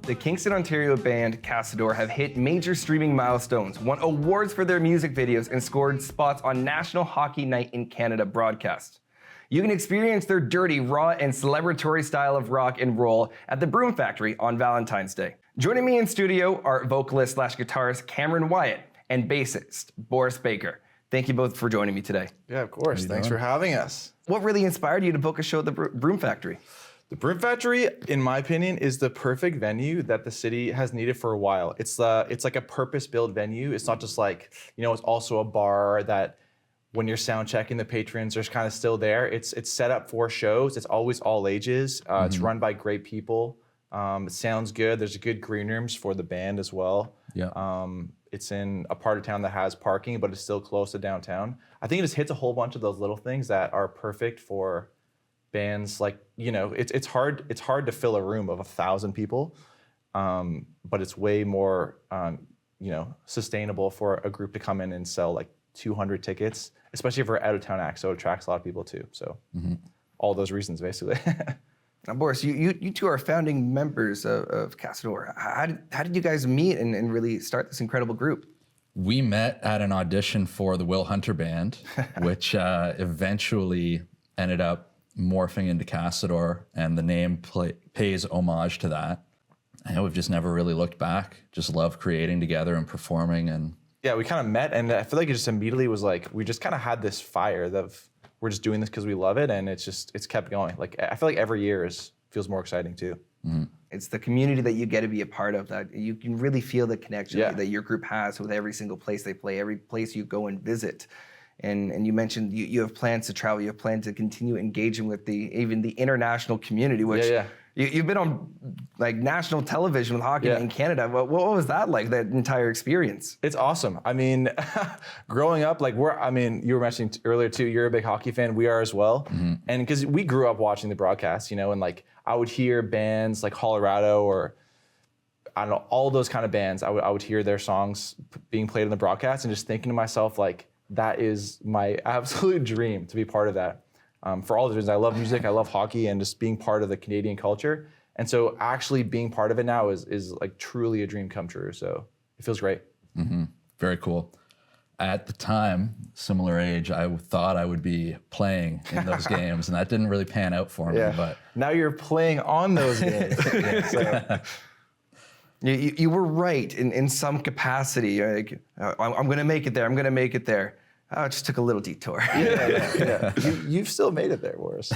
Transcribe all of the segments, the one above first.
The Kingston, Ontario band Kasador have hit major streaming milestones, won awards for their music videos, and scored spots on National Hockey Night in Canada broadcast. You can experience their dirty, raw, and celebratory style of rock and roll at the Broom Factory on Valentine's Day. Joining me in studio are vocalist / guitarist Cameron Wyatt and bassist Boris Baker. Thank you both for joining me today. Yeah, of course. Thanks for having us. What really inspired you to book a show at the Broom Factory? The Broom Factory, in my opinion, is the perfect venue that the city has needed for a while. It's like a purpose-built venue. It's not just like, it's also a bar that when you're sound checking, the patrons are kind of still there. It's set up for shows. It's always all ages. It's run by great people. It sounds good. There's good green rooms for the band as well. Yeah. It's in a part of town that has parking, but it's still close to downtown. I think it just hits a whole bunch of those little things that are perfect for bands. Like, it's hard to fill a room of 1,000 people, but it's way more, sustainable for a group to come in and sell like 200 tickets, especially for out of town acts. So it attracts a lot of people too. So all those reasons basically. Now, Boris, you two are founding members of Kasador. How did you guys meet and really start this incredible group? We met at an audition for the Will Hunter Band, which eventually ended up morphing into Kasador, and the name pays homage to that. And we've just never really looked back. Just love creating together and performing. And yeah, we kind of met, and I feel like it just immediately was like, we just kind of had this fire of, we're just doing this because we love it, and it's kept going. Like, I feel like every year feels more exciting too. It's the community that you get to be a part of, that you can really feel the connection that your group has with every single place they play, every place you go and visit. And you mentioned you have plans to travel, you have plans to continue engaging with even the international community, which you've been on like national television with hockey in Canada. What was that like, that entire experience? It's awesome. I mean, growing up, like you were mentioning earlier too, you're a big hockey fan, we are as well. And because we grew up watching the broadcast, and like I would hear bands like Colorado or I don't know, all those kind of bands, I would hear their songs being played in the broadcast and just thinking to myself, like, that is my absolute dream to be part of that. For all the reasons, I love music, I love hockey, and just being part of the Canadian culture. And so actually being part of it now is like truly a dream come true. So it feels great. Very cool. At the time, similar age, I thought I would be playing in those games, and that didn't really pan out for me. But now you're playing on those games. You were right in some capacity. Like, I'm going to make it there. I'm going to make it there. Oh, it just took a little detour. You've still made it there, Boris.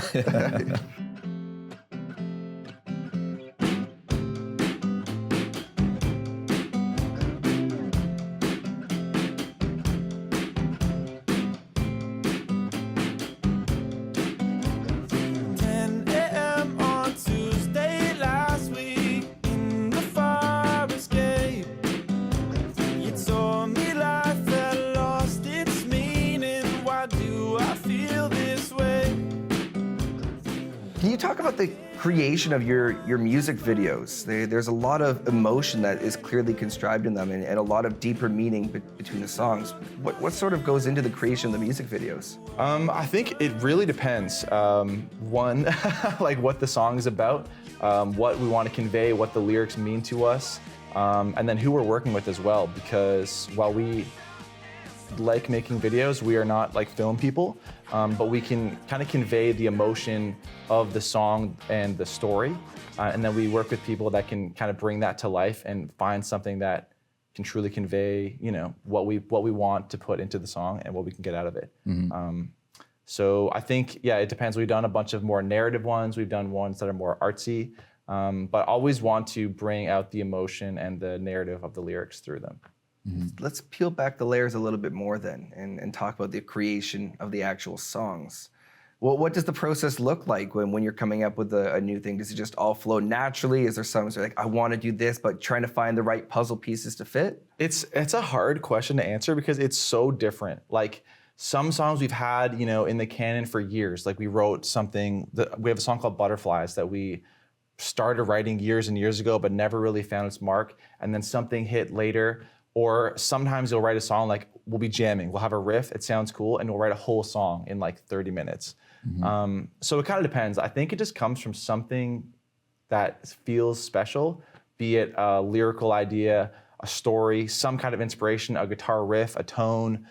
Can you talk about the creation of your music videos? There's a lot of emotion that is clearly conscribed in them, and a lot of deeper meaning between the songs. What sort of goes into the creation of the music videos? I think it really depends. One, like what the song is about, what we want to convey, what the lyrics mean to us, and then who we're working with as well. Because while we like making videos, we are not like film people, but we can kind of convey the emotion of the song and the story, and then we work with people that can kind of bring that to life and find something that can truly convey, what we want to put into the song and what we can get out of it. So I think, it depends. We've done a bunch of more narrative ones. We've done ones that are more artsy, but always want to bring out the emotion and the narrative of the lyrics through them. Let's peel back the layers a little bit more then and talk about the creation of the actual songs. Well, what does the process look like when you're coming up with a new thing? Does it just all flow naturally? Is there some sort of like, I want to do this, but trying to find the right puzzle pieces to fit? It's a hard question to answer because it's so different. Like some songs we've had, in the canon for years. Like we wrote something, we have a song called Butterflies that we started writing years and years ago, but never really found its mark. And then something hit later. Or sometimes you'll write a song, like we'll be jamming, we'll have a riff, it sounds cool, and we'll write a whole song in like 30 minutes. So it kind of depends. I think it just comes from something that feels special, be it a lyrical idea, a story, some kind of inspiration, a guitar riff, a tone,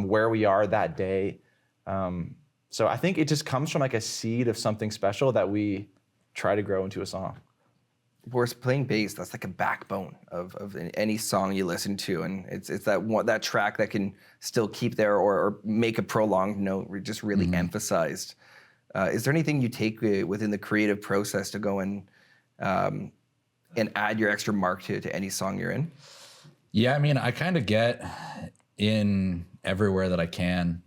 where we are that day. So I think it just comes from like a seed of something special that we try to grow into a song. Boris, playing bass, that's like a backbone of any song you listen to, and it's that track that can still keep there or make a prolonged note just really emphasized. Is there anything you take within the creative process to go and add your extra mark to any song you're in? Yeah, I mean, I kind of get in everywhere that I can,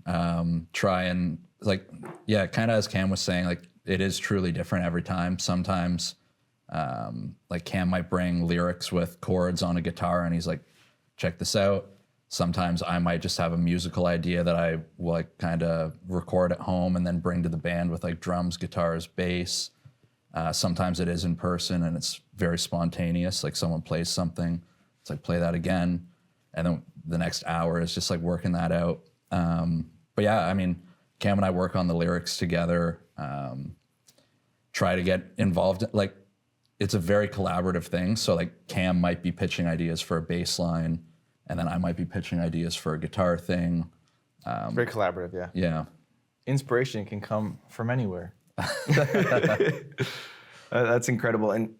try and like, yeah, kind of as Cam was saying, like it is truly different every time. Sometimes like Cam might bring lyrics with chords on a guitar and he's like, check this out. Sometimes I might just have a musical idea that I will like kind of record at home and then bring to the band with like drums, guitars, bass. Sometimes it is in person and it's very spontaneous. Like someone plays something, it's like play that again. And then the next hour is just like working that out. But yeah, I mean, Cam and I work on the lyrics together, try to get involved. Like it's a very collaborative thing. So like Cam might be pitching ideas for a bass line and then I might be pitching ideas for a guitar thing. Very collaborative, yeah. Yeah. Inspiration can come from anywhere. That's incredible. And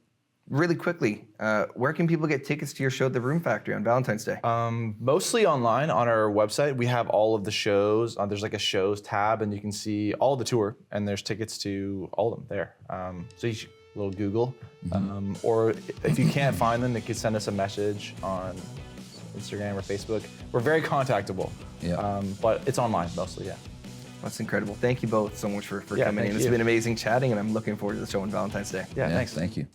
really quickly, where can people get tickets to your show at the Broom Factory on Valentine's Day? Mostly online on our website. We have all of the shows. There's like a shows tab and you can see all of the tour and there's tickets to all of them there. So you should a little Google. Or if you can't find them, you can send us a message on Instagram or Facebook. We're very contactable. Yeah. But it's online mostly, yeah. That's incredible. Thank you both so much for Yeah, coming thank in. It's you. been amazing chatting and I'm looking forward to the show on Valentine's Day. Yeah, thanks. Thank you.